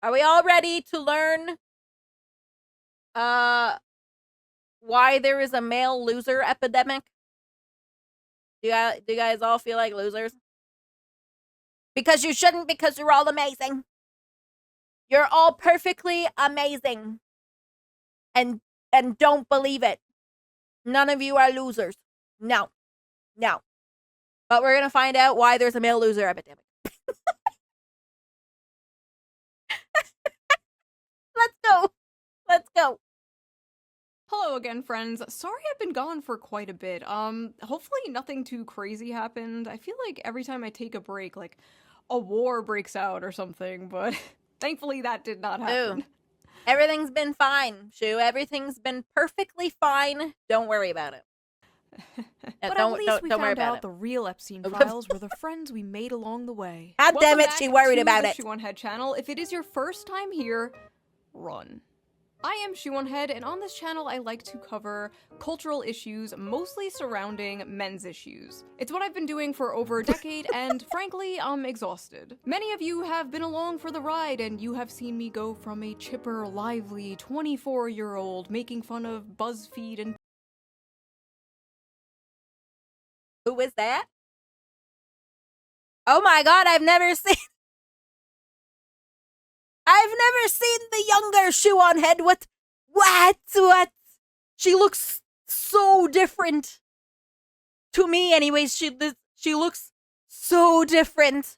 Are we all ready to learn why there is a male loser epidemic? Do you guys all feel like losers? Because you shouldn't, because you're all amazing. You're all perfectly amazing. And don't believe it. None of you are losers. No. No. But we're gonna find out why there's a male loser epidemic. Let's go. Let's go. Hello again, friends. Sorry I've been gone for quite a bit. Hopefully nothing too crazy happened. I feel like every time I take a break, like, a war breaks out or something, but thankfully that did not happen. Ooh. Everything's been fine, Shoe. Everything's been perfectly fine. Don't worry about it. But at least we found out the real Epstein files were the friends we made along the way. God damn it, she worried about it. Shoe0nHead channel. If it is your first time here, run. I am Shoe0nHead, and on this channel I like to cover cultural issues, mostly surrounding men's issues. It's what I've been doing for over a decade, and frankly, I'm exhausted. Many of you have been along for the ride, and you have seen me go from a chipper, lively 24-year-old making fun of BuzzFeed and— Who is that? Oh my god, I've never seen the younger Shoe0nHead. What? She looks so different. To me, anyways, she looks so different.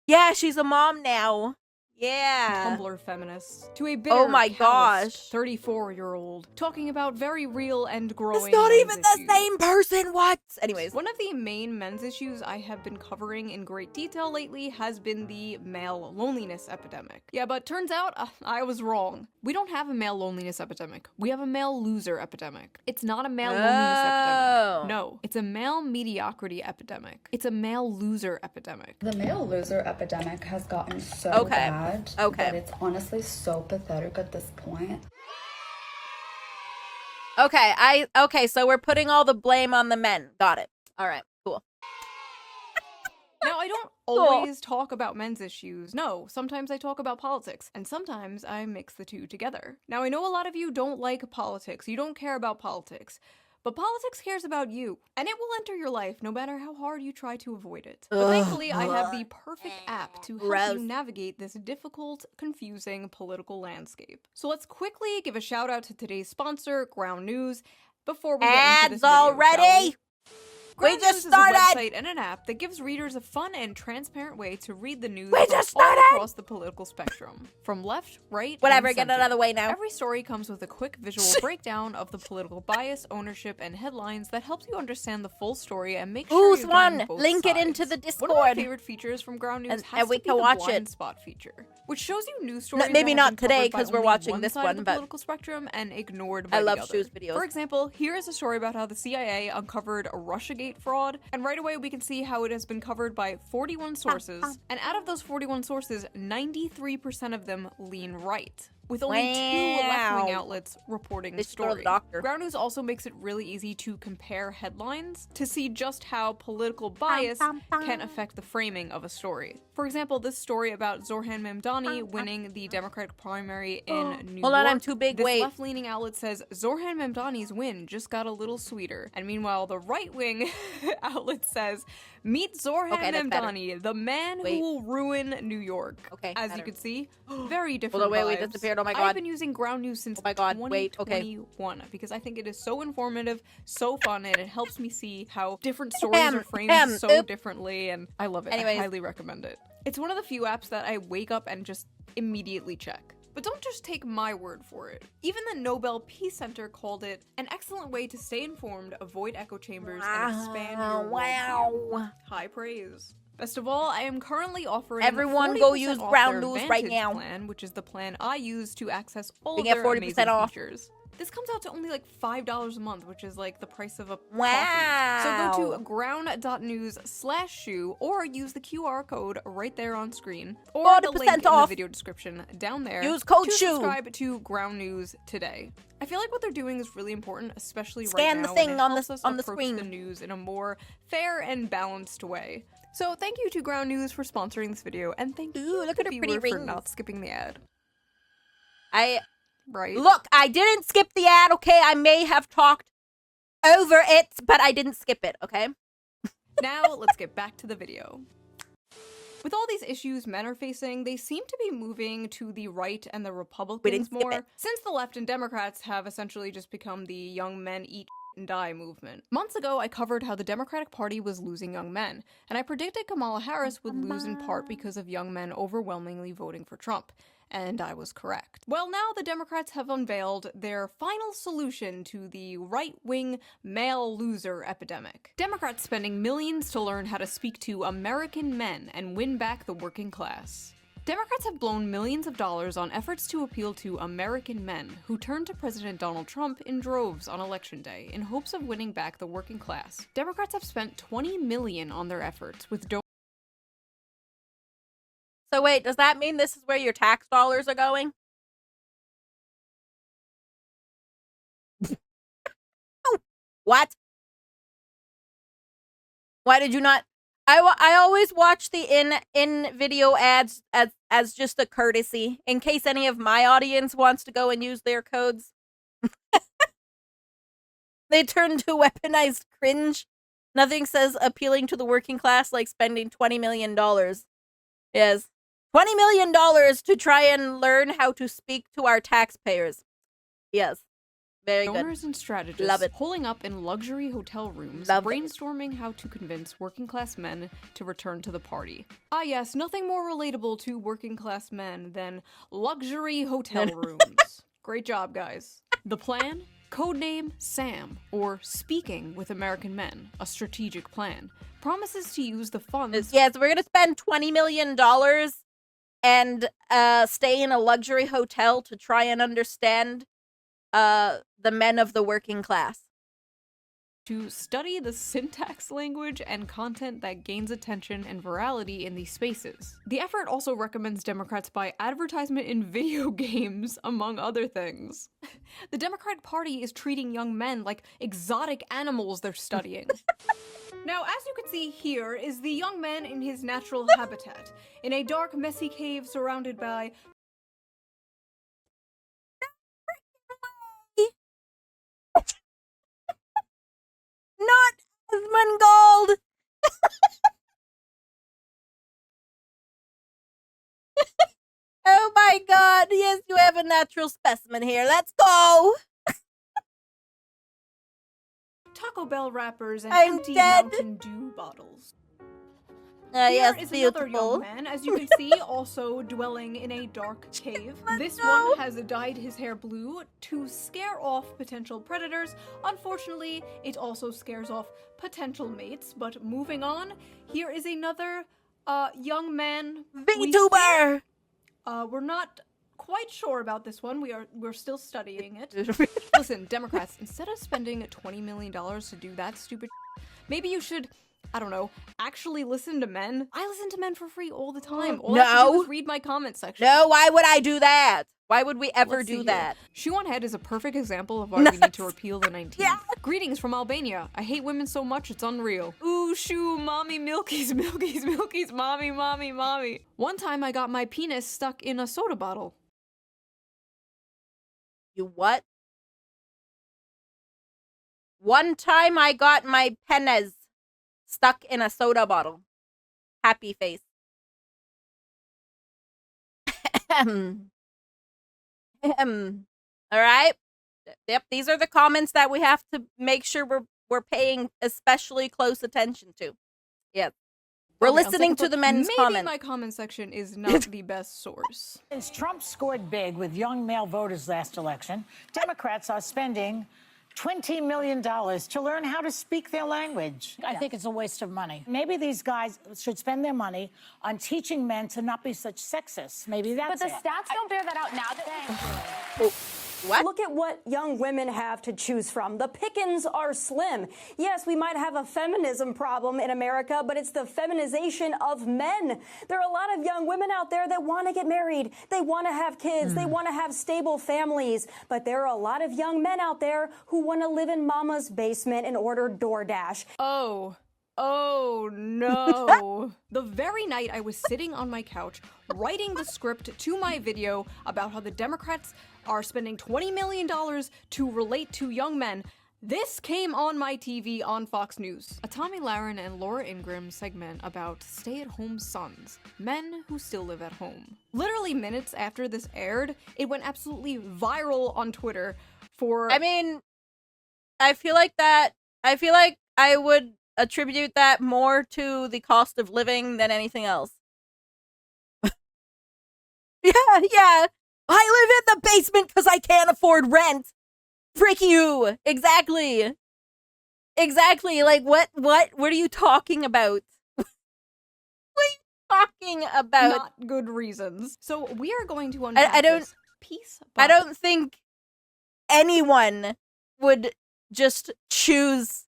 Yeah, she's a mom now. Yeah. Tumblr feminists to a bitter, 34-year-old talking about very real and growing. It's not even the issues. same person. What? Anyways, one of the main men's issues I have been covering in great detail lately has been the male loneliness epidemic. Yeah, but turns out I was wrong. We don't have a male loneliness epidemic. We have a male loser epidemic. It's not a male loneliness epidemic. No, it's a male mediocrity epidemic. It's a male loser epidemic. The male loser epidemic has gotten so bad. But it's honestly so pathetic at this point. Okay, so we're putting all the blame on the men. Got it. All right, cool. Now, I don't always talk about men's issues. No, sometimes I talk about politics, and sometimes I mix the two together. Now, I know a lot of you don't like politics. You don't care about politics. But politics cares about you, and it will enter your life no matter how hard you try to avoid it. But thankfully, I have the perfect app to help you navigate this difficult, confusing political landscape. So let's quickly give a shout out to today's sponsor, Ground News, before we get into this video, already? Ground We just News started! is a website and an app that gives readers a fun and transparent way to read the news all across the political spectrum. From left, right, whatever, and get center. it out of the way now. Every story comes with a quick visual breakdown of the political bias, ownership, and headlines that helps you understand the full story and make sure you're getting both link sides. it into the Discord. One of my favorite features from Ground News has to be the blind spot feature, which shows you news stories maybe that not have been today because we're watching this side one, of the but political spectrum and ignored by I love the other. Shoe's videos. For example, here is a story about how the CIA uncovered a Russiagate fraud, and right away we can see how it has been covered by 41 sources, and out of those 41 sources, 93% of them lean right, with only 2 left-wing outlets reporting the story. Ground News also makes it really easy to compare headlines to see just how political bias can affect the framing of a story. For example, this story about Zoran Mamdani winning the Democratic primary in New York. Hold on, I'm too big, this wait. left-leaning outlet says Zoran Mamdani's win just got a little sweeter, and meanwhile the right-wing outlet says, meet Zoran Mamdani, the man who will ruin New York. As you can see, very different Hold on, wait, vibes. we disappeared. Oh my god. I've been using Ground News since 2021 because I think it is so informative, so fun, and it helps me see how different stories are framed so differently, and I love it. I highly recommend it. It's one of the few apps that I wake up and just immediately check. But don't just take my word for it. Even the Nobel Peace Center called it an excellent way to stay informed, avoid echo chambers, and expand your worldview. High praise. Best of all, I am currently offering everyone go use Ground News right now. Plan, which is the plan I use to access all of get their 40% amazing off. features. This comes out to only like $5 a month, which is like the price of a wow. coffee. So go to ground.news/shoe or use the QR code right there on screen or the link in the video description down there. Use code to SHOE. Subscribe to Ground News today. I feel like what they're doing is really important, especially Scan right now. the thing when it on helps the us on the approach screen. the news in a more fair and balanced way. So thank you to Ground News for sponsoring this video, and thank you look to at her the pretty viewer for rings. not skipping the ad. Look, I didn't skip the ad, okay? I may have talked over it, but I didn't skip it, okay? Now, let's get back to the video. With all these issues men are facing, they seem to be moving to the right and the Republicans more, since the left and Democrats have essentially just become the young men eat and die movement. Months ago, I covered how the Democratic Party was losing young men, and I predicted Kamala Harris would lose in part because of young men overwhelmingly voting for Trump. And I was correct. Well, now the Democrats have unveiled their final solution to the right-wing male loser epidemic. Democrats spending millions to learn how to speak to American men and win back the working class. Democrats have blown millions of dollars on efforts to appeal to American men who turned to President Donald Trump in droves on Election Day in hopes of winning back the working class. Democrats have spent $20 million on their efforts with So wait, does that mean this is where your tax dollars are going? What? Why did you not? I always watch the in video ads as just a courtesy in case any of my audience wants to go and use their codes. They turn to weaponized cringe. Nothing says appealing to the working class like spending $20 million. Yes. $20 million to try and learn how to speak to our taxpayers. Yes. Very good. Donors and strategists Love it. pulling up in luxury hotel rooms, Love it. brainstorming how to convince working class men to return to the party. Ah yes, nothing more relatable to working class men than luxury hotel rooms. Great job, guys. The plan? Codename Sam, or Speaking with American Men, a strategic plan, promises to use the funds. Yes, we're gonna spend $20 million and stay in a luxury hotel to try and understand the men of the working class. To study the syntax, language, and content that gains attention and virality in these spaces. The effort also recommends Democrats buy advertisement in video games, among other things. The Democratic Party is treating young men like exotic animals they're studying. Now, as you can see here is the young man in his natural habitat, in a dark, messy cave surrounded by Not Asmongold! Oh my god, yes, you have a natural specimen here. Let's go! Taco Bell wrappers and I'm empty dead. Mountain Dew bottles. Yes, Here is beautiful. another young man, as you can see, also dwelling in a dark cave. This one has dyed his hair blue to scare off potential predators. Unfortunately, it also scares off potential mates. But moving on, here is another young man. VTuber! We're not quite sure about this one. We're still studying it. Listen, Democrats, instead of spending $20 million to do that stupid, maybe you should, I don't know, actually listen to men. I listen to men for free all the time. All I have to do is read my comment section. No, why would I do that? Why would we ever do that? Shoe0nHead is a perfect example of why we need to repeal the 19th. Yeah. Greetings from Albania. I hate women so much it's unreal. Ooh, shoo, mommy, milkies, milkies, milkies, mommy, mommy, mommy. One time I got my penis stuck in a soda bottle. You what? One time I got my penis stuck in a soda bottle. Happy face. All right. Yep, these are the comments that we have to make sure we're paying especially close attention to. Yes. We're listening to the men's comments. Maybe my comment section is not the best source. Since Trump scored big with young male voters last election, Democrats are spending $20 million to learn how to speak their language. I think it's a waste of money. Maybe these guys should spend their money on teaching men to not be such sexists. Maybe that's it. But the stats don't bear that out now. What? Look at what young women have to choose from. The pickings are slim. Yes, we might have a feminism problem in America, but it's the feminization of men. There are a lot of young women out there that want to get married. They want to have kids. They want to have stable families. But there are a lot of young men out there who want to live in mama's basement and order DoorDash. Oh no. The very night I was sitting on my couch writing the script to my video about how the Democrats are spending $20 million to relate to young men, this came on my TV on Fox News. A Tommy Lahren and Laura Ingraham segment about stay-at-home sons, men who still live at home. Literally minutes after this aired, it went absolutely viral on Twitter for— I mean, I feel like I would attribute that more to the cost of living than anything else. Yeah. I live in the basement because I can't afford rent. Frick you. Exactly. Like, what are you talking about? What are you talking about? not good reasons. So we are going to unpack I don't- this piece by I don't think anyone would just choose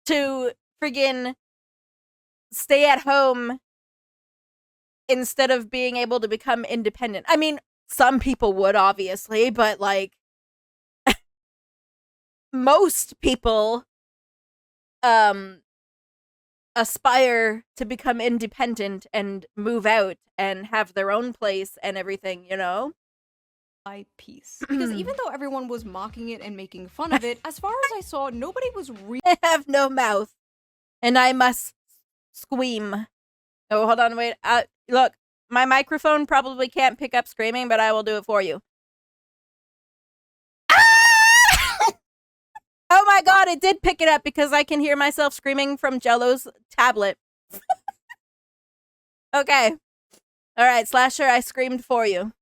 to friggin' stay at home instead of being able to become independent. I mean, some people would, obviously, but, like, most people aspire to become independent and move out and have their own place and everything, you know? piece. Because even though everyone was mocking it and making fun of it, as far as I saw, nobody was really I have no mouth, and I must scream. Oh, hold on, wait. Look, my microphone probably can't pick up screaming, but I will do it for you. Ah! Oh my god, it did pick it up because I can hear myself screaming from Jello's tablet. Okay. Alright, Slasher, I screamed for you.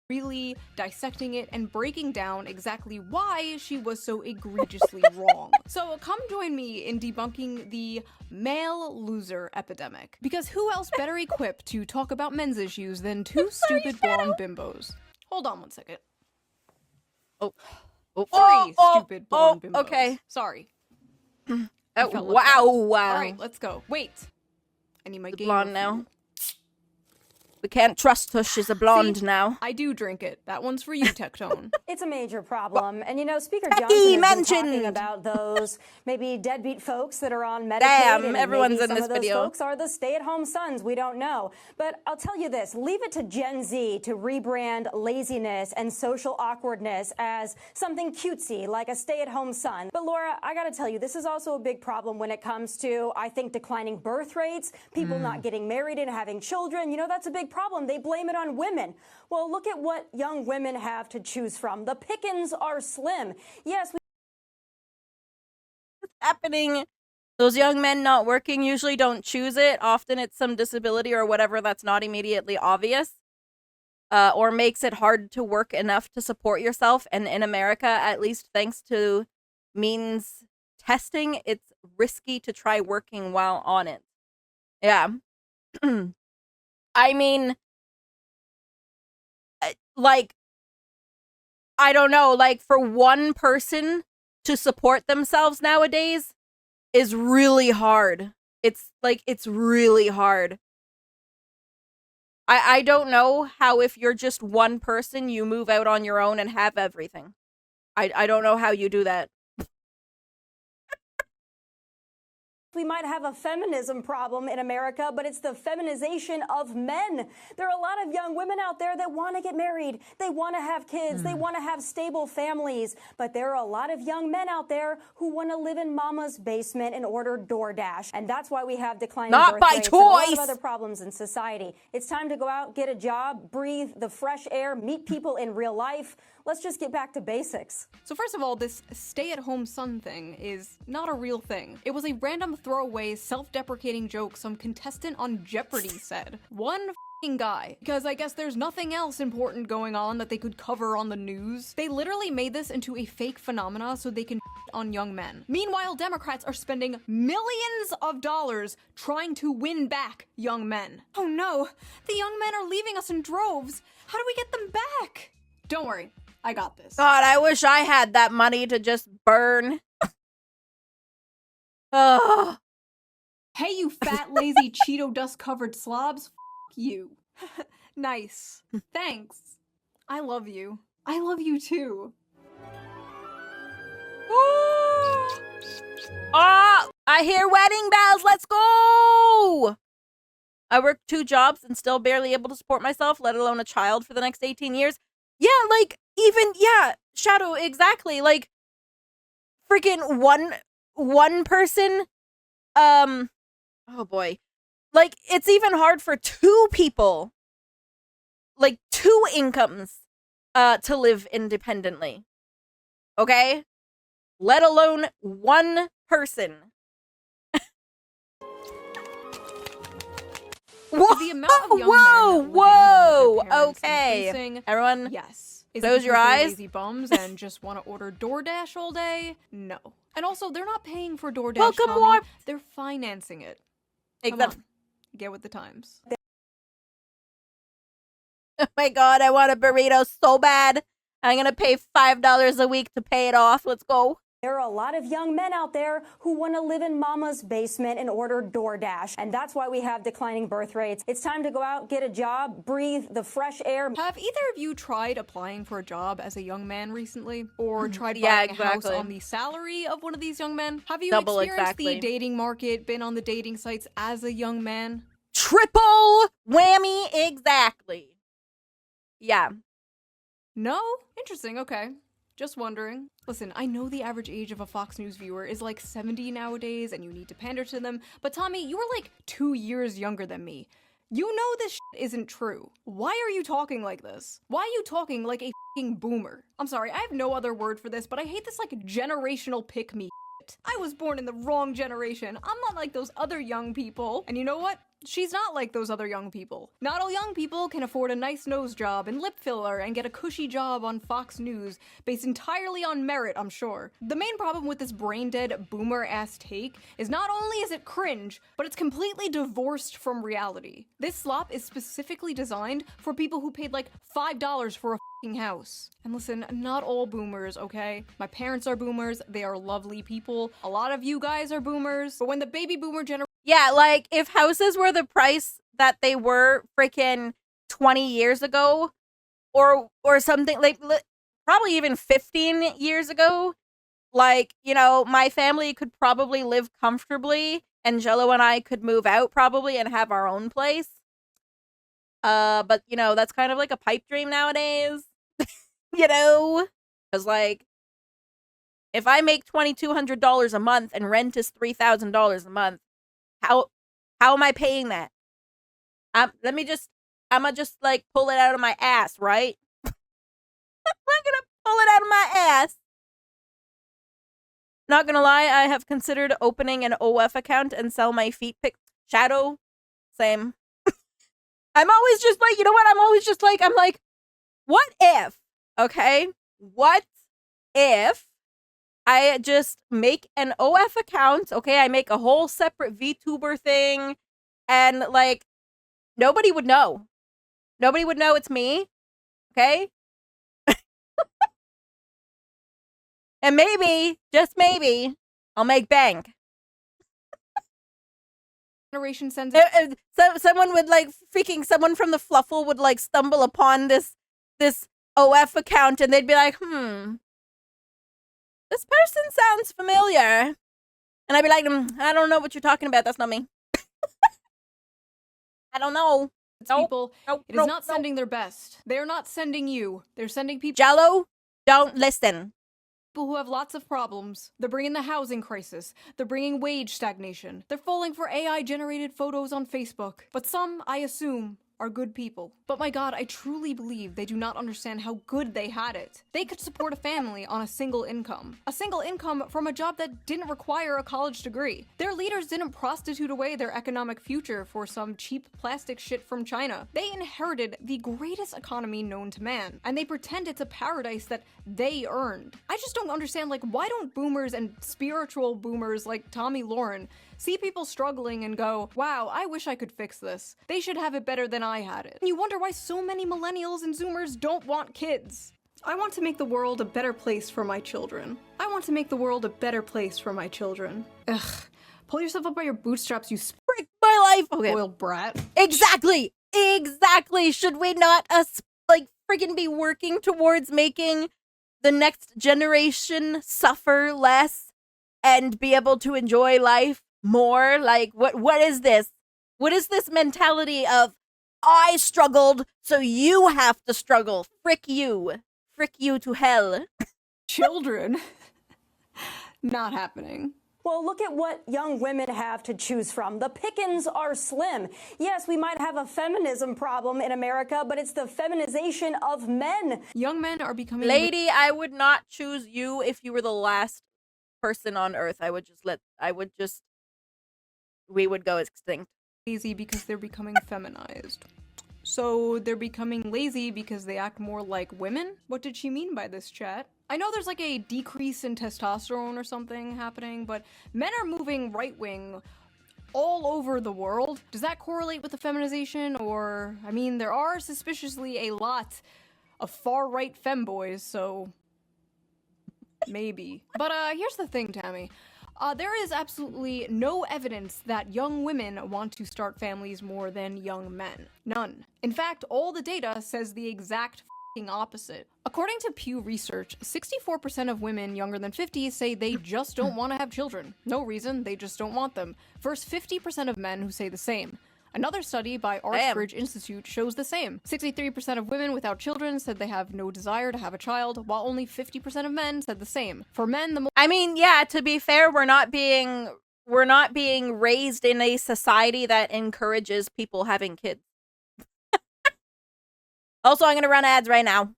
really dissecting it and breaking down exactly why she was so egregiously wrong. So come join me in debunking the male loser epidemic. Because who else better equipped to talk about men's issues than two stupid blonde bimbos? Hold on one second. Three stupid blonde bimbos. Okay. Sorry. Oh, felt left out. wow. Alright, let's go. Wait. I need my game Blonde now. We can't trust her, she's a blonde now. I do drink it. That one's for you, Tectone. It's a major problem. And you know, Speaker Becky Johnson has been mentioned. talking about those maybe deadbeat folks that are on Medicaid. Damn, and everyone's maybe in some this of those video. folks are the stay-at-home sons. We don't know. But I'll tell you this, leave it to Gen Z to rebrand laziness and social awkwardness as something cutesy, like a stay-at-home son. But Laura, I gotta tell you, this is also a big problem when it comes to, I think, declining birth rates, people not getting married and having children. You know, that's a big problem. They blame it on women. Well, look at what young women have to choose from. The pickings are slim. Yes, What's happening? Those young men not working usually don't choose it. Often it's some disability or whatever that's not immediately obvious. Or makes it hard to work enough to support yourself. And in America, at least thanks to means testing, it's risky to try working while on it. Yeah. I mean, like, I don't know, like, for one person to support themselves nowadays is really hard. It's really hard. I don't know how, if you're just one person, you move out on your own and have everything. I don't know how you do that. we might have a feminism problem in America, but it's the feminization of men. There are a lot of young women out there that want to get married. They want to have kids. They want to have stable families. But there are a lot of young men out there who want to live in mama's basement and order DoorDash. And that's why we have declining birth rates and a lot of other problems in society. It's time to go out, get a job, breathe the fresh air, meet people in real life. Let's just get back to basics. So first of all, this stay-at-home son thing is not a real thing. It was a random throwaway, self-deprecating joke some contestant on Jeopardy said. One guy, because I guess there's nothing else important going on that they could cover on the news. They literally made this into a fake phenomena so they can on young men. Meanwhile, Democrats are spending millions of dollars trying to win back young men. Oh no, the young men are leaving us in droves. How do we get them back? Don't worry, I got this. God, I wish I had that money to just burn. Ugh. Hey, you fat, lazy, Cheeto dust-covered slobs. F you. Nice. Thanks. I love you. I love you too. Oh, I hear wedding bells. Let's go. I work 2 jobs and still barely able to support myself, let alone a child for the next 18 years. Yeah, like, even, yeah, Shadow, exactly. Like, freaking one person, oh boy. Like, it's even hard for 2 people, like 2 incomes, to live independently. Okay? Let alone 1 person. Whoa, The amount of young men living whoa, home with their parents okay. increasing, Everyone, yes. Is close it your because they're eyes. lazy bums and just want to order DoorDash all day? No. And also, they're not paying for DoorDash, Welcome, Tommy. more. They're financing it. Come Except, on. Get with the times. oh my god, I want a burrito so bad. I'm gonna pay $5 a week to pay it off. Let's go. There are a lot of young men out there who want to live in mama's basement and order DoorDash. And that's why we have declining birth rates. It's time to go out, get a job, breathe the fresh air. Have either of you tried applying for a job as a young man recently? Or tried Yeah, buying a house exactly. on the salary of one of these young men? Have you Double experienced exactly. the dating market, been on the dating sites as a young man? Triple whammy, exactly. Yeah. No? Interesting, okay. Just wondering. Listen, I know the average age of a Fox News viewer is like 70 nowadays and you need to pander to them, but Tommy, you are like 2 years younger than me. You know this shit isn't true. Why are you talking like this? Why are you talking like a f***ing boomer? I'm sorry, I have no other word for this, but I hate this like generational pick-me shit. I was born in the wrong generation. I'm not like those other young people. And you know what? She's not like those other young people. Not all young people can afford a nice nose job and lip filler and get a cushy job on Fox News based entirely on merit, I'm sure. The main problem with this brain-dead boomer-ass take is not only is it cringe, but it's completely divorced from reality. This slop is specifically designed for people who paid like $5 for a f***ing house. And listen, not all boomers, okay? My parents are boomers, they are lovely people. A lot of you guys are boomers, but when the baby boomer generation Yeah, like, if houses were the price that they were freaking 20 years ago, or something, like, probably even 15 years ago, like, you know, my family could probably live comfortably, and Jello and I could move out, probably, and have our own place. But, you know, that's kind of like a pipe dream nowadays, you know? Because, like, if I make $2,200 a month and rent is $3,000 a month, how am I paying that? I'm gonna just like pull it out of my ass, right? I'm gonna pull it out of my ass. Not gonna lie, I have considered opening an OF account and sell my feet pic. Shadow, same. I'm always just like, you know what? I'm like, what if? Okay, what if I just make an OF account, okay? I make a whole separate VTuber thing, and, like, nobody would know. Nobody would know it's me, okay? And maybe, just maybe, I'll make bank. generation sends So someone would, like, someone from the Fluffle would, like, stumble upon this OF account, and they'd be like, this person sounds familiar. And I'd be like, I don't know what you're talking about. That's not me. I don't know. people. It is not sending their best. They're not sending you. They're sending people Jello, don't listen. who have lots of problems. They're bringing the housing crisis. They're bringing wage stagnation. They're falling for AI-generated photos on Facebook. But some, I assume, are good people. But my god, I truly believe they do not understand how good they had it. They could support a family on a single income. A single income from a job that didn't require a college degree. Their leaders didn't prostitute away their economic future for some cheap plastic shit from China. They inherited the greatest economy known to man, and they pretend it's a paradise that they earned. I just don't understand, like, why don't boomers and spiritual boomers like Tommy Lauren see people struggling and go, wow, I wish I could fix this. They should have it better than I had it. And you wonder why so many millennials and zoomers don't want kids. I want to make the world a better place for my children. I want to make the world a better place for my children. Ugh. Pull yourself up by your bootstraps, you Frick my life. Okay. spoiled brat. Exactly. Exactly. Should we not like freaking be working towards making the next generation suffer less and be able to enjoy life more? Like, what is this? What is this mentality of I struggled, so you have to struggle? Frick you to hell. Children. Not happening. Well, look at what young women have to choose from. The pickings are slim. Yes, we might have a feminism problem in America, but it's the feminization of men. Young men are becoming... Lady, I would not choose you if you were the last person on Earth. We would go extinct. Lazy because they're becoming feminized. So they're becoming lazy because they act more like women? What did she mean by this, chat? I know there's like a decrease in testosterone or something happening, but men are moving right-wing all over the world. Does that correlate with the feminization? Or, I mean, there are suspiciously a lot of far-right femboys, so maybe. But here's the thing, Tammy. There is absolutely no evidence that young women want to start families more than young men. None. In fact, all the data says the exact f***ing opposite. According to Pew Research, 64% of women younger than 50 say they just don't want to have children. No reason, they just don't want them. Versus 50% of men who say the same. Another study by Archbridge Institute shows the same. 63% of women without children said they have no desire to have a child, while only 50% of men said the same. For men, I mean, yeah, to be fair, we're not being raised in a society that encourages people having kids. Also, I'm gonna run ads right now.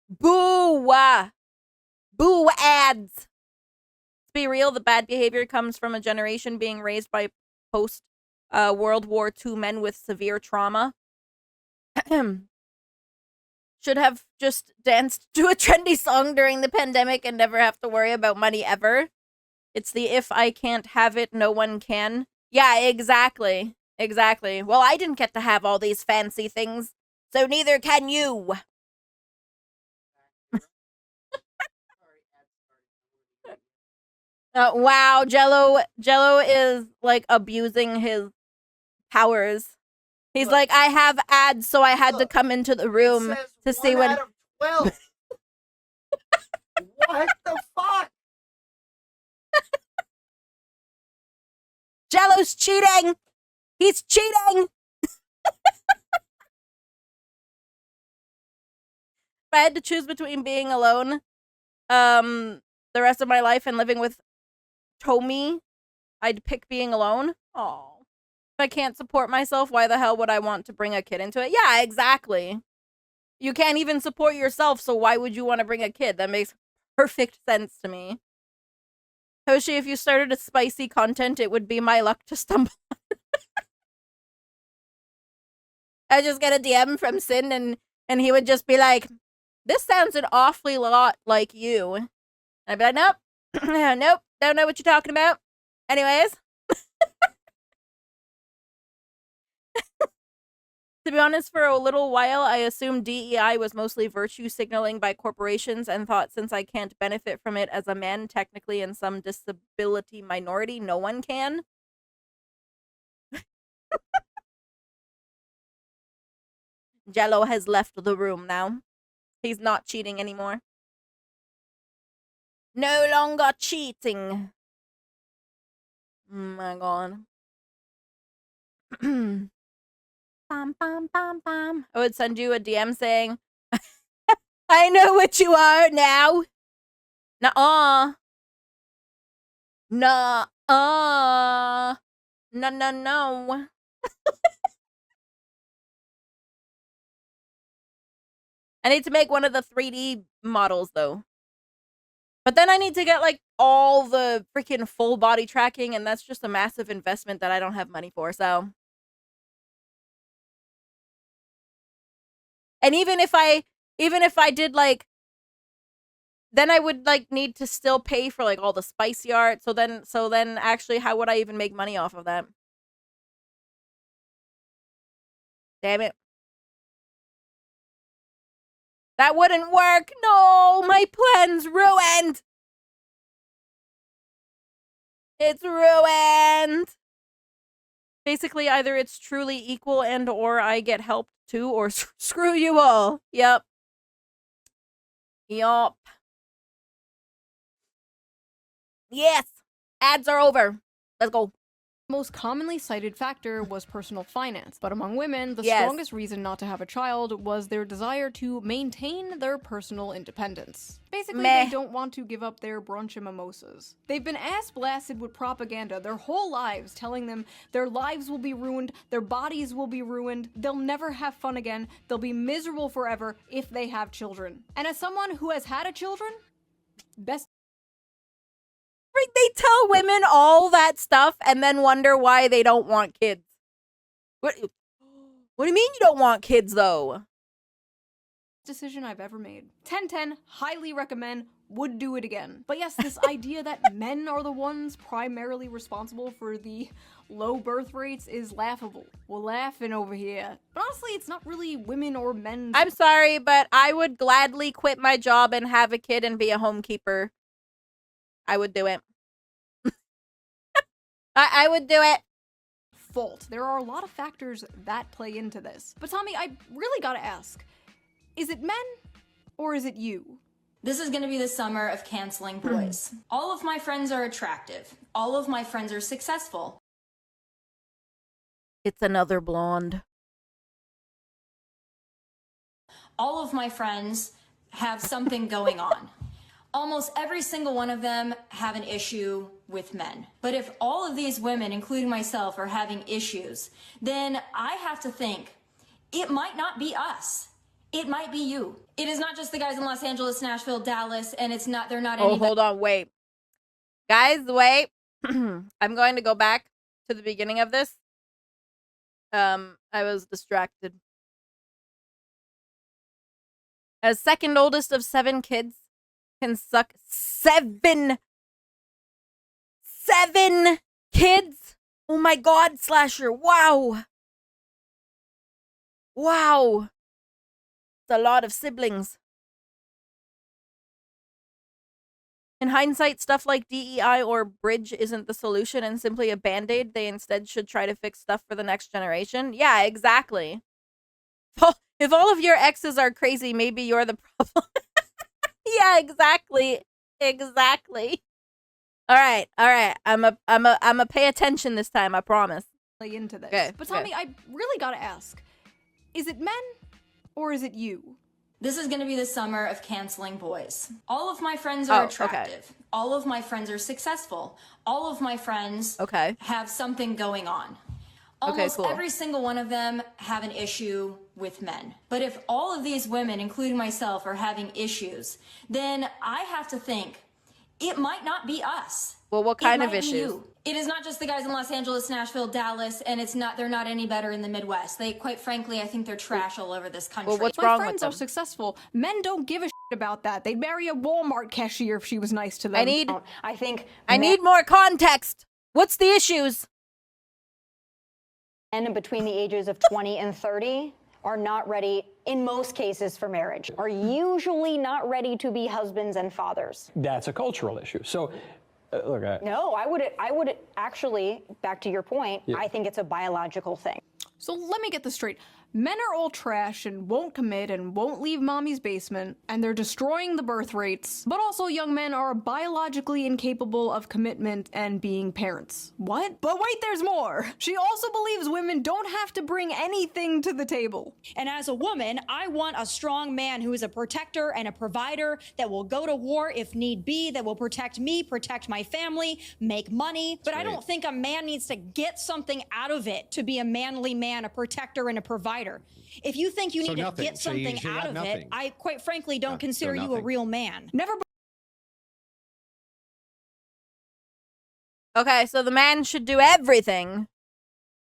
Boo! Boo ads! Let's be real, the bad behavior comes from a generation being raised by post World War II men with severe trauma. Should have just danced to a trendy song during the pandemic and never have to worry about money ever. It's the if I can't have it, no one can. Yeah, exactly. Exactly. Well, I didn't get to have all these fancy things, so neither can you. Wow, Jello is like abusing his powers. He's like, I have ads, so I had to come into the room to see when. Out of 12. What the fuck? Jello's cheating. He's cheating. If I had to choose between being alone, the rest of my life and living with Tommy, I'd pick being alone. Aw. If I can't support myself, why the hell would I want to bring a kid into it? Yeah, exactly. You can't even support yourself, so why would you want to bring a kid? That makes perfect sense to me. Hoshi, if you started a spicy content, it would be my luck to stumble. I just get a DM from Sin and he would just be like, this sounds an awfully lot like you. And I'd be like, nope. Nope. Don't know what you're talking about. Anyways. To be honest, for a little while, I assumed DEI was mostly virtue signaling by corporations and thought since I can't benefit from it as a man, technically in some disability minority, no one can. Jello has left the room now. He's not cheating anymore. No longer cheating. Oh my god. Bam, bam, bam, bam. I would send you a DM saying, I know what you are now. Nuh-uh. Nuh-uh. No, no, no. I need to make one of the 3D models, though. But then I need to get, like, all the freaking full body tracking, and that's just a massive investment that I don't have money for, so. And even if I did, like, then I would, like, need to still pay for, like, all the spicy art. So then actually, how would I even make money off of that? Damn it. That wouldn't work. No, my plan's ruined. It's ruined. Basically, either it's truly equal and or I get help too, or screw you all. Yep. Yup. Yes. Ads are over. Let's go. Most commonly cited factor was personal finance, but among women, the strongest reason not to have a child was their desire to maintain their personal independence. Basically, they don't want to give up their brunch and mimosas. They've been ass-blasted with propaganda their whole lives, telling them their lives will be ruined, their bodies will be ruined, they'll never have fun again, they'll be miserable forever if they have children. And as someone who has had a children, best They tell women all that stuff and then wonder why they don't want kids. What do you mean you don't want kids, though? decision I've ever made. 10/10, highly recommend, would do it again. But yes, this idea that men are the ones primarily responsible for the low birth rates is laughable. We're laughing over here. But honestly, it's not really women or men. I'm sorry, but I would gladly quit my job and have a kid and be a homekeeper. I would do it. I would do it. Fault. There are a lot of factors that play into this. But Tommy, I really gotta ask, is it men or is it you? This is gonna be the summer of canceling boys. All of my friends are attractive. All of my friends are successful. It's another blonde. All of my friends have something going on. Almost every single one of them have an issue with men. But if all of these women, including myself, are having issues, then I have to think, it might not be us. It might be you. It is not just the guys in Los Angeles, Nashville, Dallas, and it's not, they're not any. Oh, hold on, wait. Guys, wait. I'm going to go back to the beginning of this. I was distracted. As second oldest of 7 kids, can suck 7 kids. Oh my god, Slasher. Wow. Wow. It's a lot of siblings. In hindsight, stuff like DEI or bridge isn't the solution and simply a band-aid. They instead should try to fix stuff for the next generation. Yeah, exactly. If all of your exes are crazy, maybe you're the problem. Yeah, exactly. Exactly. All right. I'm a pay attention this time, I promise. Into this. Okay, but Tommy, I really gotta ask, is it men or is it you? This is gonna be the summer of canceling boys. All of my friends are attractive. Okay. All of my friends are successful. All of my friends have something going on. Almost every single one of them have an issue with men. But if all of these women, including myself, are having issues, then I have to think, it might not be us. Well, what kind of issues? It is not just the guys in Los Angeles, Nashville, Dallas, and it's not, they're not any better in the Midwest. They, quite frankly, I think they're trash all over this country. Well, what's My wrong friends with them? are successful. Men don't give a shit about that. They'd marry a Walmart cashier if she was nice to them. I need more context. What's the issues? Men between the ages of 20 and 30 are not ready, in most cases, for marriage, are usually not ready to be husbands and fathers. That's a cultural issue. So, look, No, I would actually, back to your point, I think it's a biological thing. So let me get this straight. Men are all trash and won't commit and won't leave mommy's basement, and they're destroying the birth rates. But also young men are biologically incapable of commitment and being parents. What? But wait, there's more! She also believes women don't have to bring anything to the table. And as a woman, I want a strong man who is a protector and a provider that will go to war if need be, that will protect me, protect my family, make money. But I don't think a man needs to get something out of it to be a manly man, a protector and a provider. provider. If you think you need to get something out of it, I quite frankly don't consider you a real man. Okay, so the man should do everything,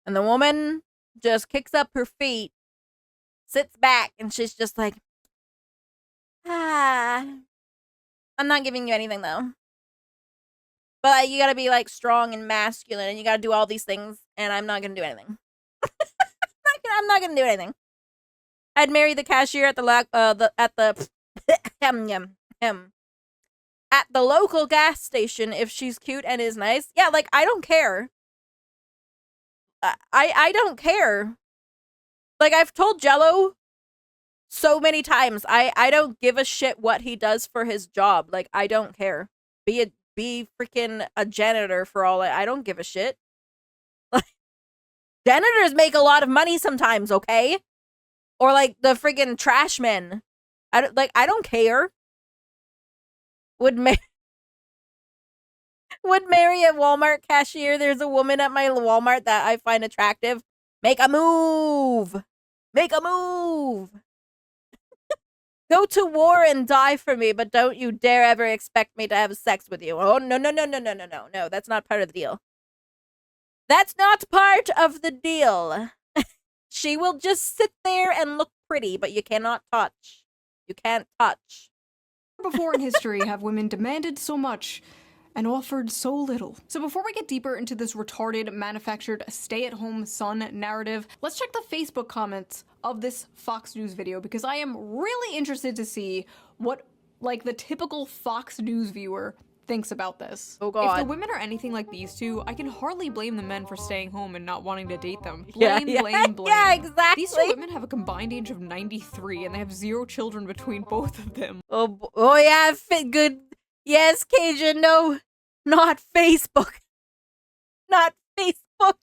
and the woman just kicks up her feet, sits back, and she's just like, I'm not giving you anything, though. But you gotta be, like, strong and masculine, and you gotta do all these things, and I'm not gonna do anything. I'm not gonna do anything. I'd marry the cashier at the at the local gas station if she's cute and is nice. Yeah, like, I don't care. I don't care. Like, I've told Jello so many times, I don't give a shit what he does for his job. Like, I don't care. Be freaking a janitor for all I don't give a shit. Like, janitors make a lot of money sometimes, okay? Or like the freaking trash men. I don't care. Would marry a Walmart cashier. There's a woman at my Walmart that I find attractive. Make a move. Make a move. Go to war and die for me, but don't you dare ever expect me to have sex with you. Oh, no. No, that's not part of the deal. That's not part of the deal. She will just sit there and look pretty, but you cannot touch. You can't touch. Before in history have women demanded so much and offered so little. So before we get deeper into this retarded, manufactured, stay-at-home son narrative, let's check the Facebook comments of this Fox News video, because I am really interested to see what, like, the typical Fox News viewer thinks about this. Oh god. If the women are anything like these two, I can hardly blame the men for staying home and not wanting to date them. Blame. Yeah, exactly. These two women have a combined age of 93 and they have 0 children between both of them. Oh yeah, fit good. Yes, Cajun, no, not Facebook. Not Facebook.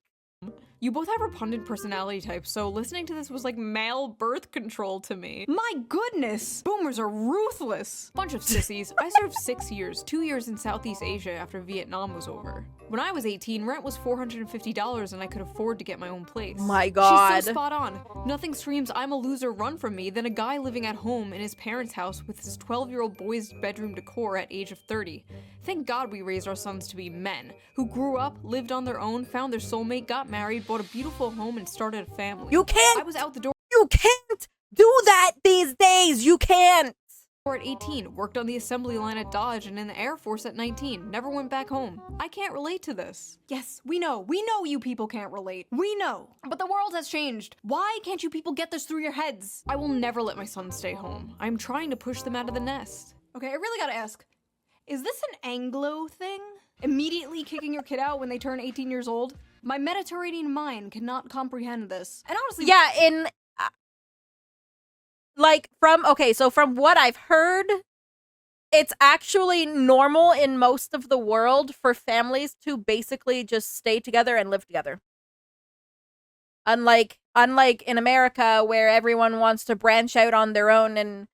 You both have repugnant personality types, so listening to this was like male birth control to me. My goodness! Boomers are ruthless! Bunch of sissies. I served 6 years, 2 years in Southeast Asia after Vietnam was over. When I was 18, rent was $450 and I could afford to get my own place. My god. She's so spot on. Nothing screams I'm a loser run from me than a guy living at home in his parents' house with his 12-year-old boy's bedroom decor at age of 30. Thank God we raised our sons to be men, who grew up, lived on their own, found their soulmate, got married, bought a beautiful home, and started a family. You can't! I was out the door. You can't do that these days! You can't! At 18, worked on the assembly line at Dodge and in the Air Force at 19, never went back home. I can't relate to this. Yes, we know you people can't relate. We know. But the world has changed. Why can't you people get this through your heads? I will never let my sons stay home. I'm trying to push them out of the nest. Okay, I really gotta ask, is this an Anglo thing? Immediately kicking your kid out when they turn 18 years old? My Mediterranean mind cannot comprehend this. And honestly— Yeah, from what I've heard, it's actually normal in most of the world for families to basically just stay together and live together. Unlike in America, where everyone wants to branch out on their own and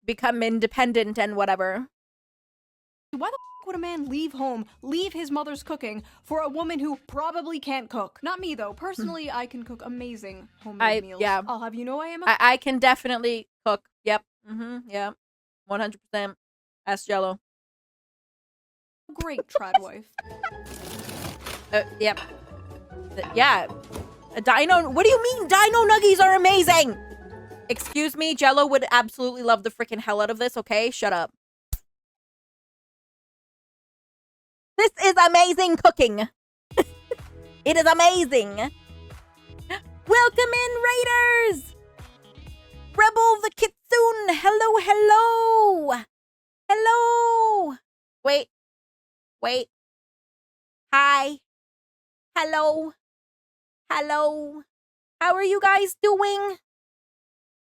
become independent and whatever. Why the f would a man leave home, leave his mother's cooking, for a woman who probably can't cook? Not me, though. Personally, I can cook amazing homemade meals. Yeah. I'll have you know I am I can definitely cook. Yep. Yeah. 100%. Ask Jello. Great trad wife. Yep. Yeah. Dino. What do you mean? Dino nuggies are amazing. Excuse me, Jello would absolutely love the freaking hell out of this. Okay, shut up. This is amazing cooking. It is amazing. Welcome in, Raiders. Rebel the Kitsune. Hello. Hello. Wait. Hi. Hello. How are you guys doing?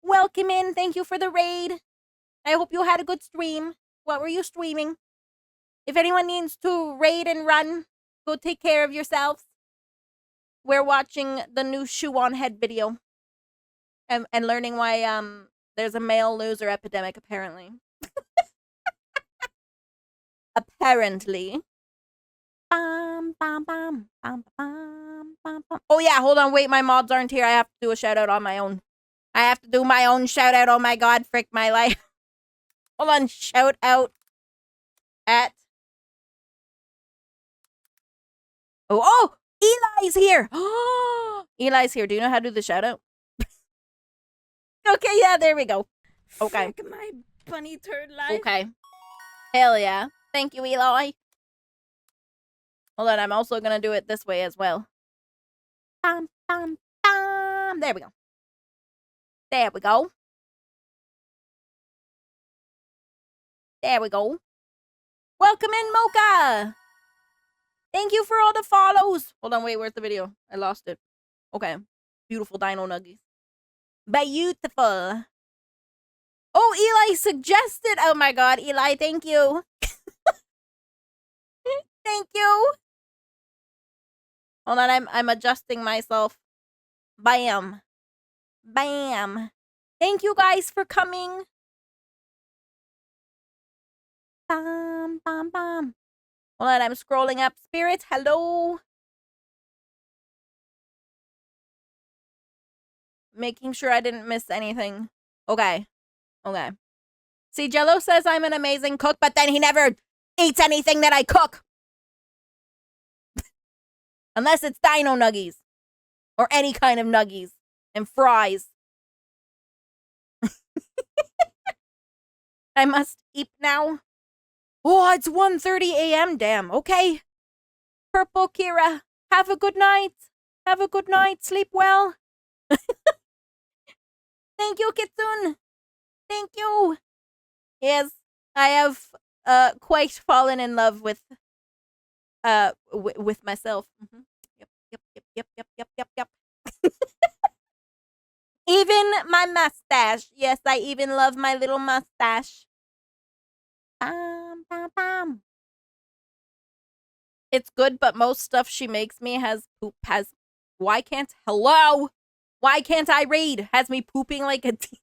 Welcome in. Thank you for the raid. I hope you had a good stream. What were you streaming? If anyone needs to raid and run, go take care of yourselves. We're watching the new Shoe0nHead video. And learning why there's a male loser epidemic, apparently. Apparently. Bam, bam, bam, bam, bam. Oh yeah, hold on, wait, my mods aren't here. I have to do a shout out on my own. I have to do my own shout out. Oh my god, frick my life. Hold on, shout out at... Oh, Eli's here. Eli's here. Do you know how to do the shout out? Okay, yeah, there we go. Okay. Frick my bunny turd life. Okay. Hell yeah. Thank you, Eli. Hold on, I'm also gonna do it this way as well. Bam, bam, bam. There we go. There we go. There we go. Welcome in, Mocha. Thank you for all the follows. Hold on, wait, where's the video? I lost it. Okay. Beautiful dino nuggies. Beautiful. Oh, Eli suggested. Oh my god, Eli, thank you. Thank you. Hold on, I'm adjusting myself. Bam. Bam. Thank you guys for coming. Bam, bam, bam. Hold on, I'm scrolling up. Spirit, hello. Making sure I didn't miss anything. Okay. Okay. See, Jello says I'm an amazing cook, but then he never eats anything that I cook. Unless it's dino nuggies. Or any kind of nuggies. And fries. I must eat now. Oh, it's 1:30 a.m. Damn. Okay. Purple Kira. Have a good night. Have a good night. Sleep well. Thank you, Kitsune. Thank you. Yes, I have quite fallen in love with myself. Mm-hmm. Yep. Even my mustache. Yes, I even love my little mustache. Bam, bam, bam. It's good, but most stuff she makes me has poop. Why can't I read? Has me pooping like a demon.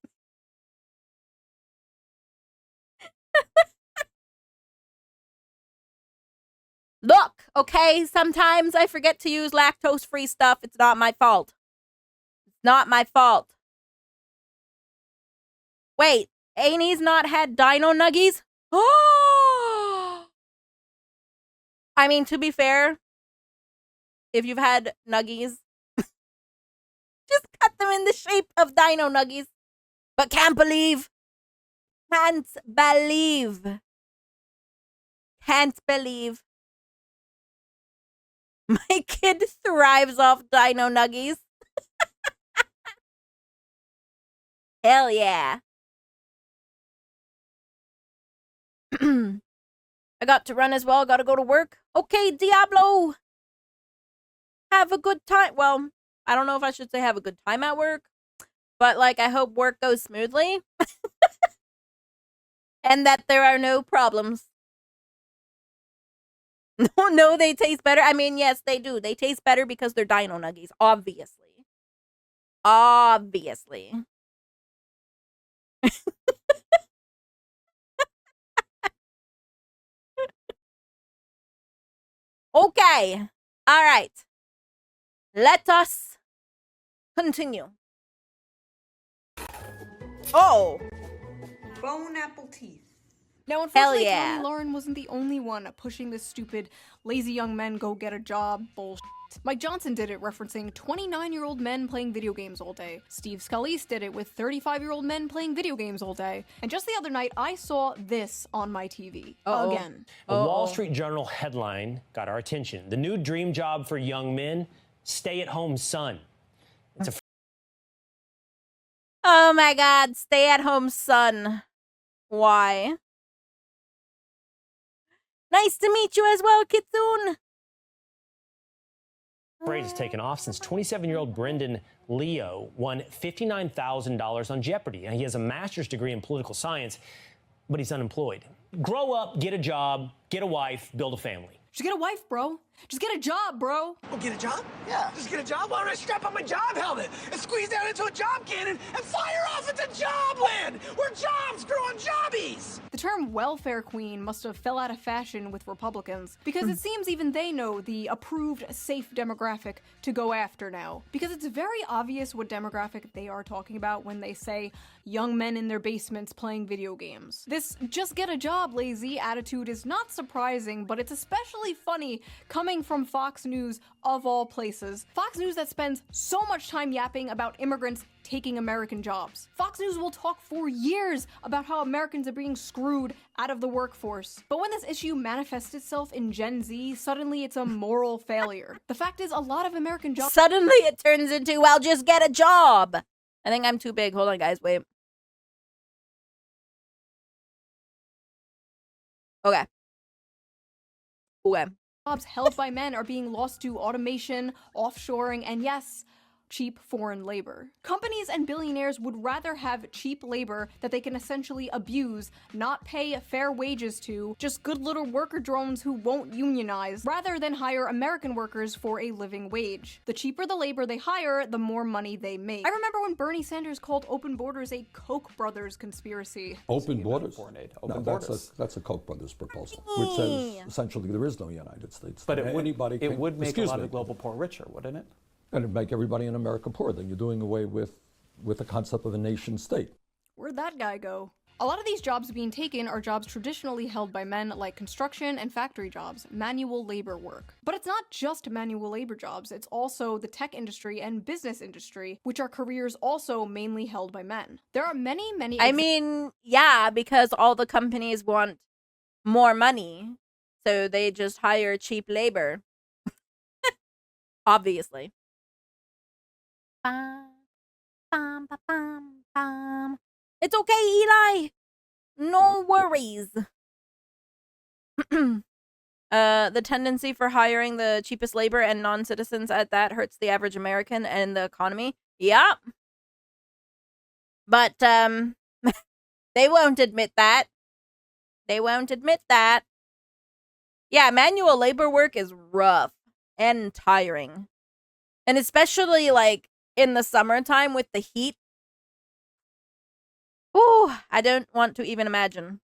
Look, okay, sometimes I forget to use lactose-free stuff. It's not my fault. It's not my fault. Wait, Amy's not had dino nuggies? Oh! I mean, to be fair, if you've had nuggies, just cut them in the shape of dino nuggies. But can't believe. Can't believe. My kid thrives off dino nuggies. Hell yeah. I got to run as well. Got to go to work. Okay, Diablo. Have a good time. Well, I don't know if I should say have a good time at work. But, like, I hope work goes smoothly. And that there are no problems. No, they taste better. I mean, yes, they do. They taste better because they're dino nuggies. Obviously. Obviously. Okay. All right. Let us continue. Oh. Bone apple teeth. Now, unfortunately, Hell yeah. Tony Lauren wasn't the only one pushing this stupid lazy young men go get a job bullshit. Mike Johnson did it referencing 29-year-old men playing video games all day. Steve Scalise did it with 35-year-old men playing video games all day. And just the other night, I saw this on my TV. Again. A Wall Street Journal headline got our attention. The new dream job for young men, stay-at-home son. It's a Oh my god, stay-at-home son. Why? Nice to meet you as well, Kitsune. parade has taken off since 27-year-old Brendan Leo won $59,000 on Jeopardy. And he has a master's degree in political science, but he's unemployed. Grow up, get a job, get a wife, build a family. Just get a wife, bro. Just get a job, bro. Oh, get a job? Yeah. Just get a job? Why don't I strap on my job helmet and squeeze down into a job cannon and fire off into Jobland, where jobs grow on jobbies? The term welfare queen must have fell out of fashion with Republicans, because it seems even they know the approved safe demographic to go after now. Because it's very obvious what demographic they are talking about when they say young men in their basements playing video games. This just get a job, lazy attitude is not surprising, but it's especially funny coming from Fox News of all places. Fox News that spends so much time yapping about immigrants taking American jobs. Fox News will talk for years about how Americans are being screwed out of the workforce. But when this issue manifests itself in Gen Z, suddenly it's a moral failure. The fact is, a lot of American jobs— Suddenly it turns into, well, just get a job. I think I'm too big. Hold on, guys. Wait. Okay. Okay. Jobs held by men are being lost to automation, offshoring, and yes, cheap foreign labor. Companies and billionaires would rather have cheap labor that they can essentially abuse, not pay fair wages to, just good little worker drones who won't unionize, rather than hire American workers for a living wage. The cheaper the labor they hire, the more money they make. I remember when Bernie Sanders called open borders a Koch brothers conspiracy. Open borders? Foreign aid. No, Open that's borders. a Koch brothers proposal, which says essentially there is no United States. But it would, Anybody it can, would make a excuse lot me, of global poor richer, wouldn't it? and it'd make everybody in America poor. Then you're doing away with the concept of a nation state. Where'd that guy go? A lot of these jobs being taken are jobs traditionally held by men, like construction and factory jobs, manual labor work. But it's not just manual labor jobs, it's also the tech industry and business industry, which are careers also mainly held by men. There are many I mean, yeah, because all the companies want more money, so they just hire cheap labor. Obviously. Bum, bum, ba, bum, bum. It's okay, Eli. No worries. The tendency for hiring the cheapest labor and non-citizens at that hurts the average American and the economy. Yep. But, they won't admit that. They won't admit that. Yeah, manual labor work is rough and tiring. And especially, like, in the summertime with the heat. Ooh, I don't want to even imagine.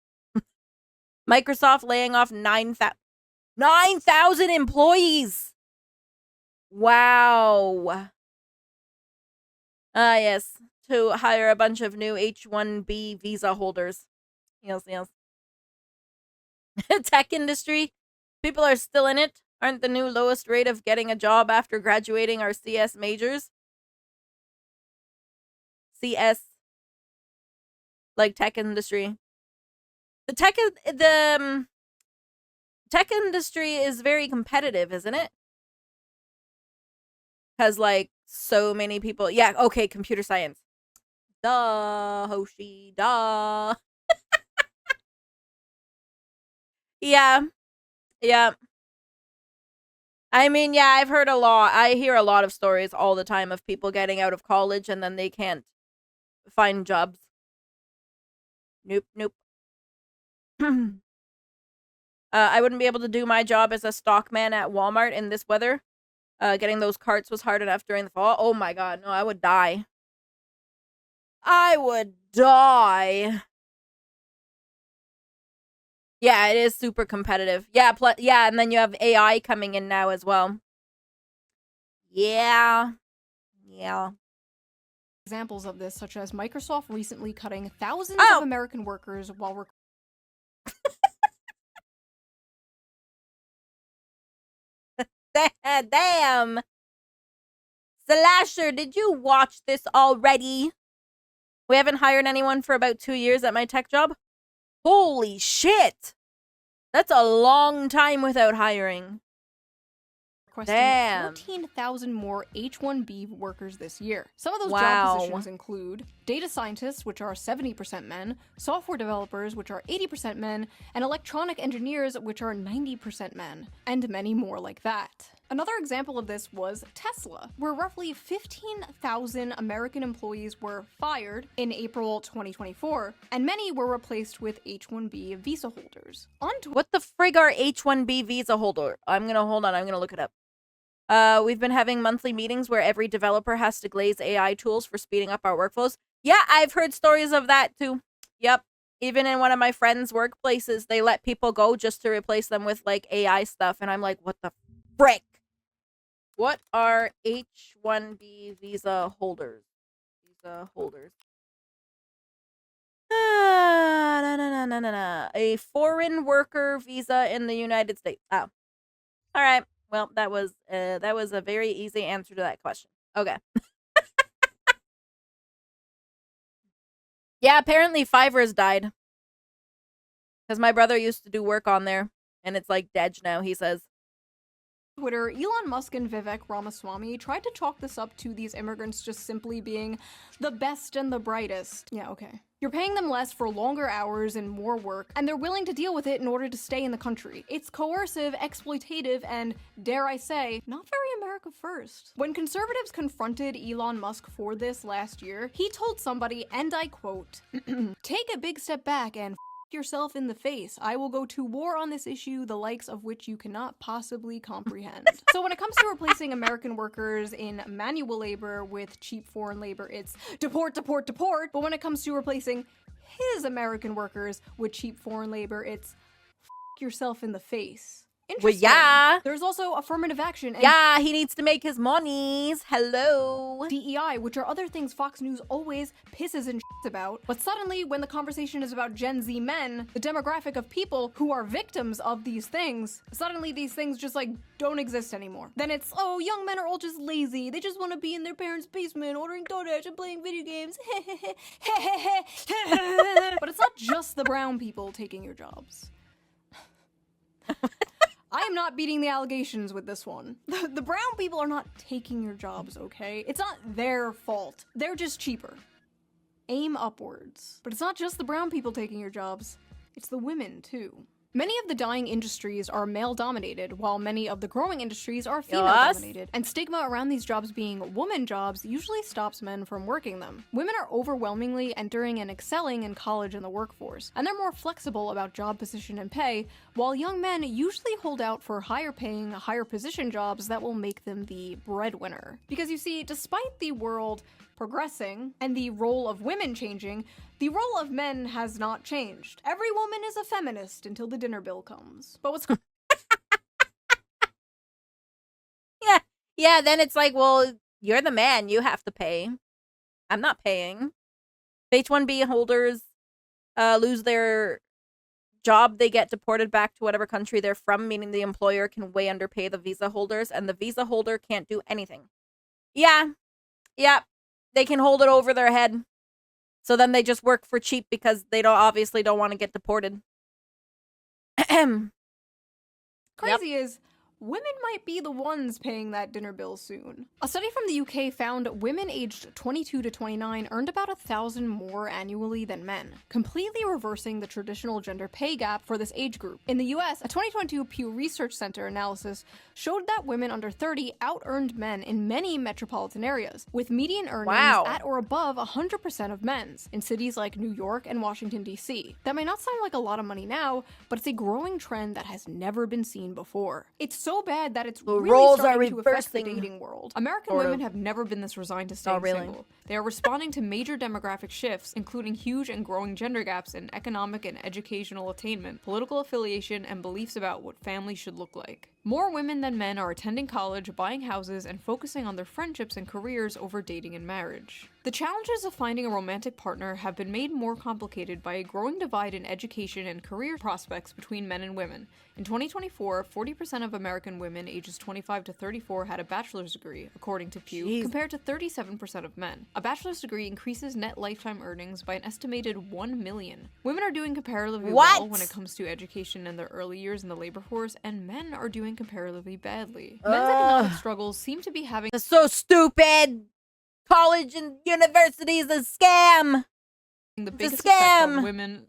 Microsoft laying off 9,000 employees. Wow. Yes. To hire a bunch of new H-1B visa holders. Yes, yes. Tech industry. People are still in it. Aren't the new lowest rate of getting a job after graduating our CS majors? CS. Like tech industry. The tech industry is very competitive, isn't it? Because, like, so many people... Yeah, okay, computer science. Duh, Hoshi, duh. Yeah. Yeah. I mean, yeah, I've heard a lot. I hear a lot of stories all the time of people getting out of college and then they can't find jobs. Nope, nope. I wouldn't be able to do my job as a stockman at Walmart in this weather. Getting those carts was hard enough during the fall. Oh my god, no, I would die. I would die. Yeah, it is super competitive. Yeah, yeah, and then you have AI coming in now as well. Yeah. Yeah. Examples of this, such as Microsoft recently cutting thousands of American workers while Damn. Slasher, did you watch this already? We haven't hired anyone for about 2 years at my tech job. Holy shit. That's a long time without hiring. Requesting 14,000 more H-1B workers this year. Some of those job positions include data scientists, which are 70% men, software developers, which are 80% men, and electronic engineers, which are 90% men, and many more like that. Another example of this was Tesla, where roughly 15,000 American employees were fired in April 2024, and many were replaced with H-1B visa holders. What the frig are H-1B visa holder? I'm gonna look it up. We've been having monthly meetings where every developer has to glaze AI tools for speeding up our workflows. Yeah, I've heard stories of that too. Yep. Even in one of my friends' workplaces, they let people go just to replace them with like AI stuff, and I'm like, what the frick? What are H-1B visa holders? Visa holders. A foreign worker visa in the United States. Oh. All right. Well, that was a very easy answer to that question. Okay. Yeah, apparently Fiverr's died. Because my brother used to do work on there, and it's like dead now, he says. Twitter, Elon Musk and Vivek Ramaswamy tried to chalk this up to these immigrants just simply being the best and the brightest. Yeah, okay. You're paying them less for longer hours and more work, and they're willing to deal with it in order to stay in the country. It's coercive, exploitative, and, dare I say, not very America first. When conservatives confronted Elon Musk for this last year, he told somebody, and I quote, "Take a big step back and yourself in the face. I will go to war on this issue, the likes of which you cannot possibly comprehend." So when it comes to replacing American workers in manual labor with cheap foreign labor, it's deport, deport, deport. But when it comes to replacing his American workers with cheap foreign labor, it's yourself in the face. Well, yeah. There's also affirmative action. And yeah, he needs to make his monies. Hello. DEI, which are other things Fox News always pisses and shits about. But suddenly, when the conversation is about Gen Z men, the demographic of people who are victims of these things, suddenly these things just like don't exist anymore. Then it's, oh, young men are all just lazy. They just want to be in their parents' basement, ordering DoorDash and playing video games. But it's not just the brown people taking your jobs. I am not beating the allegations with this one. The brown people are not taking your jobs, okay? It's not their fault. They're just cheaper. Aim upwards. But it's not just the brown people taking your jobs. It's the women, too. Many of the dying industries are male-dominated, while many of the growing industries are female-dominated. And stigma around these jobs being woman jobs usually stops men from working them. Women are overwhelmingly entering and excelling in college and the workforce, and they're more flexible about job position and pay, while young men usually hold out for higher-paying, higher-position jobs that will make them the breadwinner. Because you see, despite the world progressing and the role of women changing, the role of men has not changed. Every woman is a feminist until the dinner bill comes. But what's Yeah, then it's like, well, you're the man, you have to pay. I'm not paying. H-1B holders lose their job, they get deported back to whatever country they're from, meaning the employer can way underpay the visa holders, and the visa holder can't do anything. Yeah. They can hold it over their head. So then they just work for cheap because they obviously don't want to get deported. Crazy is, women might be the ones paying that dinner bill soon. A study from the UK found women aged 22 to 29 earned about $1,000 more annually than men, completely reversing the traditional gender pay gap for this age group. In the US, a 2022 Pew Research Center analysis showed that women under 30 out-earned men in many metropolitan areas, with median earnings at or above 100% of men's in cities like New York and Washington, D.C. That might not sound like a lot of money now, but it's a growing trend that has never been seen before. It's so bad that it's really starting to affect the dating world. American women have never been this resigned to staying single. They are responding to major demographic shifts, including huge and growing gender gaps in economic and educational attainment, political affiliation, and beliefs about what family should look like. More women than men are attending college, buying houses, and focusing on their friendships and careers over dating and marriage. The challenges of finding a romantic partner have been made more complicated by a growing divide in education and career prospects between men and women. In 2024, 40% of American women ages 25 to 34 had a bachelor's degree, according to Pew, compared to 37% of men. A bachelor's degree increases net lifetime earnings by an estimated $1 million. Women are doing comparatively well when it comes to education in their early years in the labor force, and men are doing comparatively badly. Men's economic struggles seem to be having— That's so stupid! College and university is a scam! The biggest effect on women.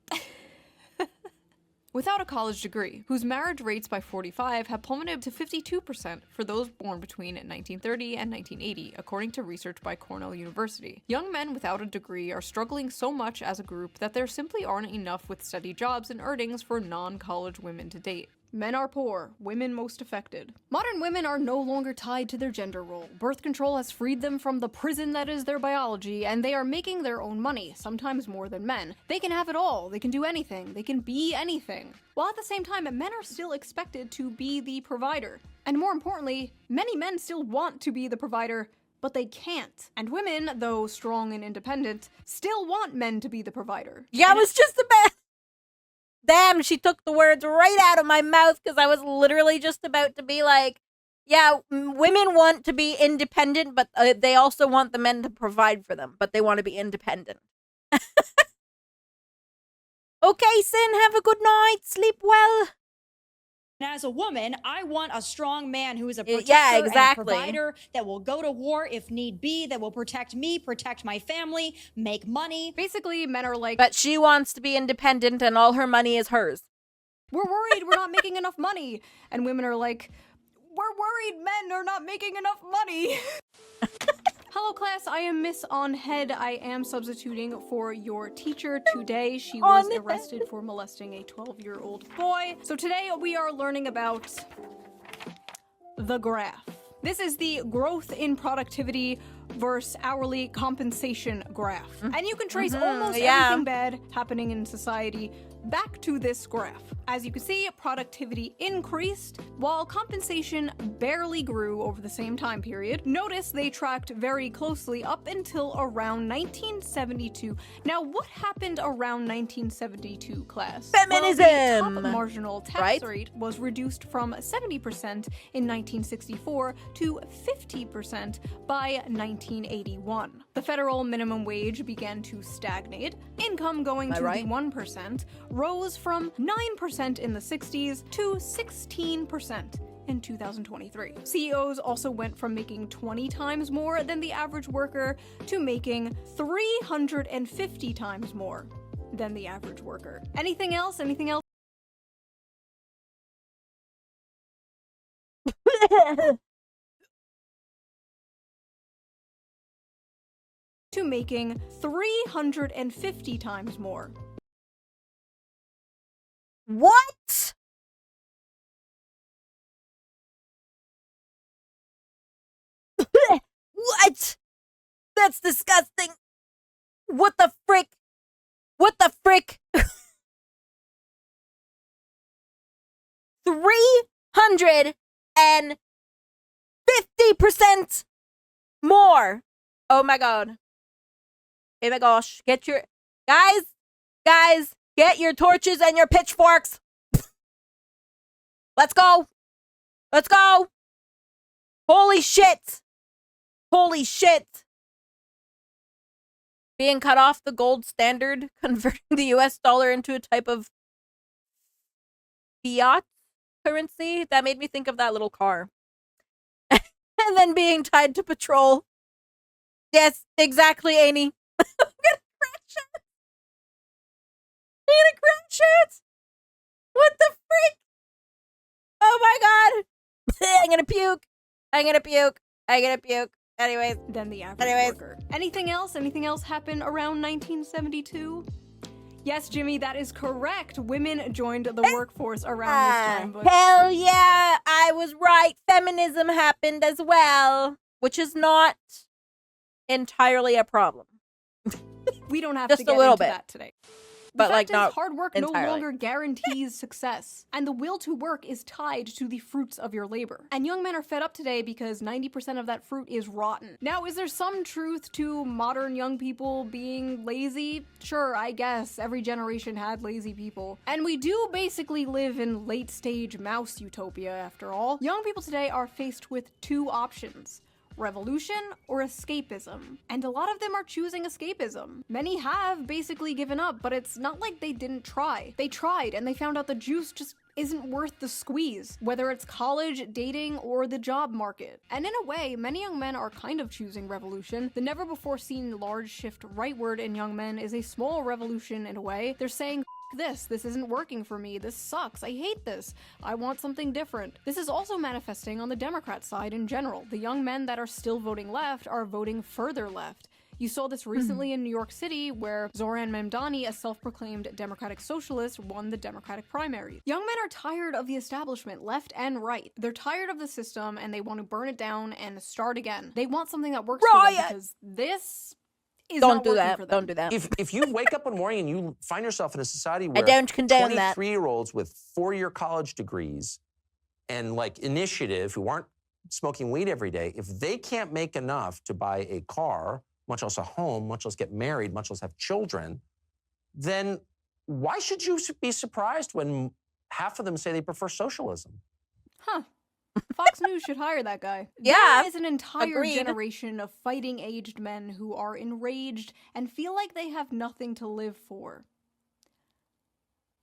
without a college degree, whose marriage rates by 45 have plummeted to 52% for those born between 1930 and 1980, according to research by Cornell University. Young men without a degree are struggling so much as a group that there simply aren't enough with steady jobs and earnings for non-college women to date. Men are poor, women most affected. Modern women are no longer tied to their gender role. Birth control has freed them from the prison that is their biology, and they are making their own money, sometimes more than men. They can have it all, they can do anything, they can be anything. While at the same time, men are still expected to be the provider. And more importantly, many men still want to be the provider, but they can't. And women, though strong and independent, still want men to be the provider. Yeah, it was just about... Damn, she took the words right out of my mouth, because I was literally just about to be like, yeah, women want to be independent, but they also want the men to provide for them, but they want to be independent. Okay, Sin, have a good night, sleep well. And as a woman, I want a strong man who is a protector and a provider that will go to war if need be, that will protect me, protect my family, make money. Basically, men are like... But she wants to be independent and all her money is hers. We're worried we're not making enough money. And women are like, we're worried men are not making enough money. Hello class, I am Miss Shoe0nHead. I am substituting for your teacher today. She was arrested for molesting a 12-year-old boy. So today we are learning about the graph. This is the growth in productivity versus hourly compensation graph. And you can trace almost everything bad happening in society back to this graph. As you can see, productivity increased while compensation barely grew over the same time period. Notice they tracked very closely up until around 1972. Now, what happened around 1972, class? Feminism! Well, the top marginal tax rate was reduced from 70% in 1964 to 50% by 1981. The federal minimum wage began to stagnate. Income going to the 1% rose from 9% in the 60s to 16% in 2023. CEOs also went from making 20 times more than the average worker to making 350 times more than the average worker. Anything else? Anything else? To making 350 times more. What? What? That's disgusting. What the frick? What the frick? 350% more. Oh my god. Oh my gosh. Get your... Guys, get your torches and your pitchforks. Let's go. Let's go. Holy shit. Holy shit. Being cut off the gold standard, converting the US dollar into a type of fiat currency. That made me think of that little car. And then being tied to patrol. Yes, exactly, Amy. I'm gonna crash it. I'm gonna crash it. What the freak? Oh my god. I'm gonna puke. I'm gonna puke. I'm gonna puke. Anyways. Than the average worker. Anything else? Anything else happened around 1972? Yes, Jimmy, that is correct. Women joined the workforce around this time. But... Hell yeah, I was right. Feminism happened as well, which is not entirely a problem. We don't have just to get a little into bit that today. But the like fact not is, hard work entirely. no longer guarantees success, and the will to work is tied to the fruits of your labor. And young men are fed up today because 90% of that fruit is rotten. Now, is there some truth to modern young people being lazy? Sure, I guess. Every generation had lazy people. And we do basically live in late-stage mouse utopia, after all. Young people today are faced with two options: revolution or escapism. And a lot of them are choosing escapism. Many have basically given up, but it's not like they didn't try. They tried and they found out the juice just isn't worth the squeeze, whether it's college, dating, or the job market. And in a way, many young men are kind of choosing revolution. The never before seen large shift rightward in young men is a small revolution in a way. They're saying, This isn't working for me. This sucks. I hate this. I want something different. This is also manifesting on the Democrat side in general. The young men that are still voting left are voting further left. You saw this recently in New York City, where Zohran Mamdani, a self-proclaimed Democratic socialist, won the Democratic primary. Young men are tired of the establishment, left and right. They're tired of the system, and they want to burn it down and start again. They want something that works for them, because this is not working for them. Don't do that. If you wake up one morning and you find yourself in a society where I don't condone that. 23-year-olds with 4-year college degrees and like initiative who aren't smoking weed every day, if they can't make enough to buy a car, much less a home, much less get married, much less have children, then why should you be surprised when half of them say they prefer socialism? Huh. Fox News should hire that guy. Yeah, there is an entire agreed. generation of fighting-aged men who are enraged and feel like they have nothing to live for.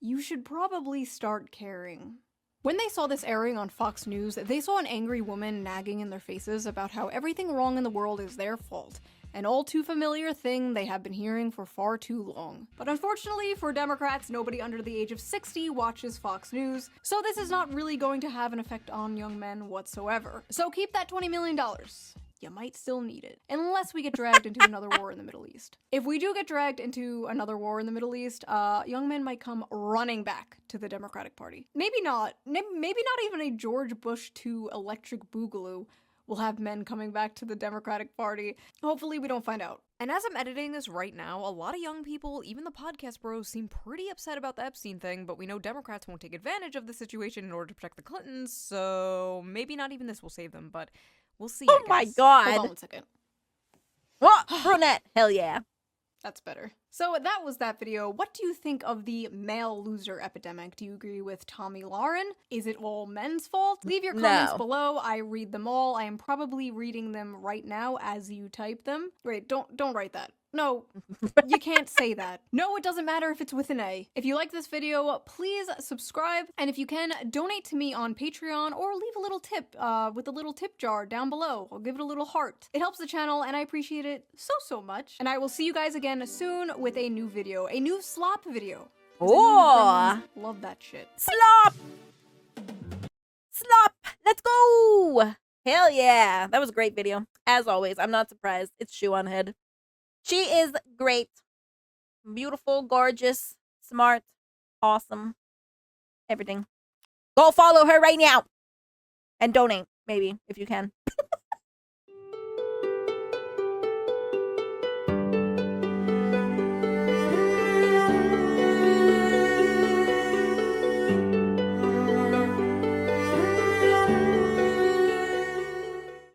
You should probably start caring. When they saw this airing on Fox News, they saw an angry woman nagging in their faces about how everything wrong in the world is their fault. An all too familiar thing they have been hearing for far too long. But unfortunately for Democrats, nobody under the age of 60 watches Fox News, so this is not really going to have an effect on young men whatsoever. So keep that $20 million. You might still need it. Unless we get dragged into another war in the Middle East. If we do get dragged into another war in the Middle East, young men might come running back to the Democratic Party. Maybe not. Maybe not even a George Bush II electric boogaloo will have men coming back to the Democratic Party. Hopefully we don't find out. And as I'm editing this right now, a lot of young people, even the podcast bros, seem pretty upset about the Epstein thing, but we know Democrats won't take advantage of the situation in order to protect the Clintons, so maybe not even this will save them, but we'll see. Oh my god. Hold on 1 second. What? Brunette. Hell yeah. That's better. So that was that video. What do you think of the male loser epidemic? Do you agree with Tommy Lauren? Is it all men's fault? Leave your comments below. I read them all. I am probably reading them right now as you type them. Wait, don't write that. No, you can't say that. No, it doesn't matter if it's with an A. If you like this video, please subscribe. And if you can, donate to me on Patreon or leave a little tip with a little tip jar down below. I'll give it a little heart. It helps the channel and I appreciate it so much. And I will see you guys again soon with a new video, a new slop video. Oh, love that shit. Slop! Slop! Let's go! Hell yeah. That was a great video. As always, I'm not surprised. It's Shoe0nHead. She is great, beautiful, gorgeous, smart, awesome, everything. Go follow her right now and donate, maybe, if you can.